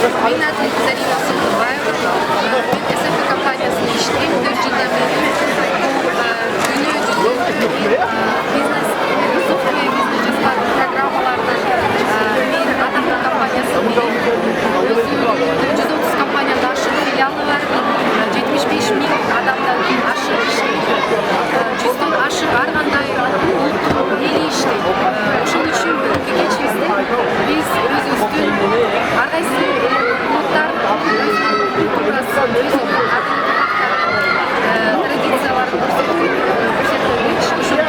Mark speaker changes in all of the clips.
Speaker 1: Мен аты Зарина Султанбаева. Мен СФ компаниясында иштейм, 4 жылдан бeri. Бизнес, софтвер бизнес жоспар программаларынан мен Атаман компаниясы өзі 430 компанияда ашық филиалы бар. 75 000 адамдан ашық иштейт. 100 тон ашық ар кандай эли иштейт. Ошол үчүн бүгүнкү кечибизде биз өзүбүздүн ар кайсы улуттар традицияларын көрсөтмөкчү. Ошол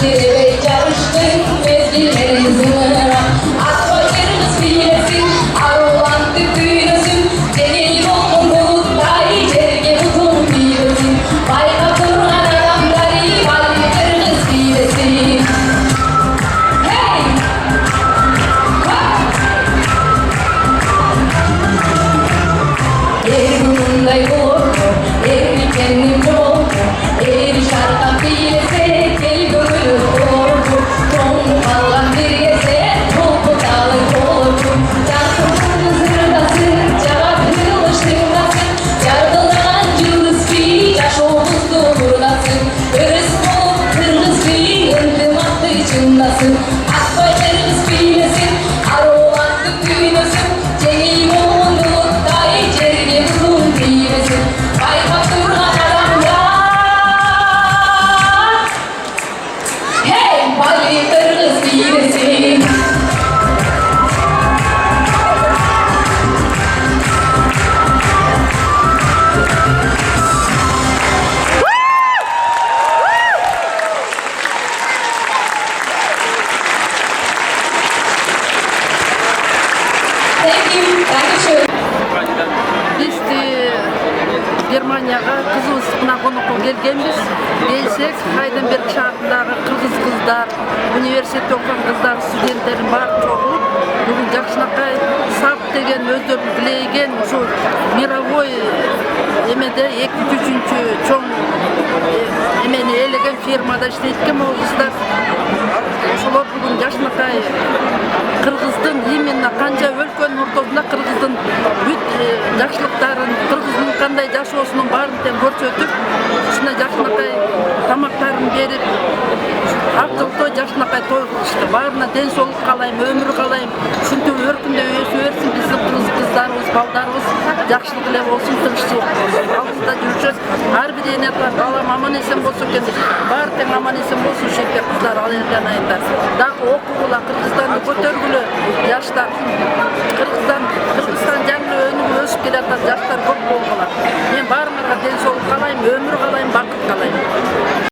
Speaker 2: Getirerek yarıştık mezgillerin zımına. Asfaltlarımız bilesin, arolantı büyüsün. Deniz yolun bulutları, cerge butun bilesin. Bayka kuran adamları, balıklarımız bilesin. Hey! Yer bununla yordu, yer kendim yordu. Yer şarkı bilese, gel gönül oldu. Son kalan bir yese, topu dağlı oldu. Cansın zırdasın, cevap kılıçtırmasın. Yargılanan cılız bir yaş omuzlu buradasın. Hırs bulup kırmızı bir öntüm attı içindasın. Asfaltlarımız bilesin, arolantı büyümesin. Cengiz olun bulutları, cerge butun bilesin. Bayka kuran adamlar. Hey, balıklarımız bilesin. Thank you. Dankeschön.
Speaker 3: Biz Germaniyaga kızılısına konukka gelgenbiz. Gelsek Haydenberg şahrındagı kırgız kızlar, üniversitede okuyan kızlar, studentlerin bar çoğu. Bugün Jakşınakay SAP деген өздөрүн билеген ошо мировой эмеде 2-3 чоң эмени ээлеген фирмада иштейт экен могу кыздар. Ошолор бүгүн Жакшынакай кыргыздын именно канча өлкөнүн ортосунда кыргыздын бүт жакшылыктарын, кыргыздын кандай жашоосунун баарын тең көрсөтүп, ушуна Жакшынакай тамактарын берип, Артылтой Жакшынакай той кылышты. Баарына ден соолук каалайм, өмүр каалайм. Ушинтип өркүндөп өсө берсин биздин кыргыз кыздарыбыз, балдарыбыз жакшылык эле болсун, тынччылык болсун. Алдыда жүрүшөт. Ар бир эне балам аман эсен болсо экен. Баары тең аман эсен болсун шекер кыздар ал элден айында. Дагы окугула, Кыргызстанды көтөргүлө жаштар.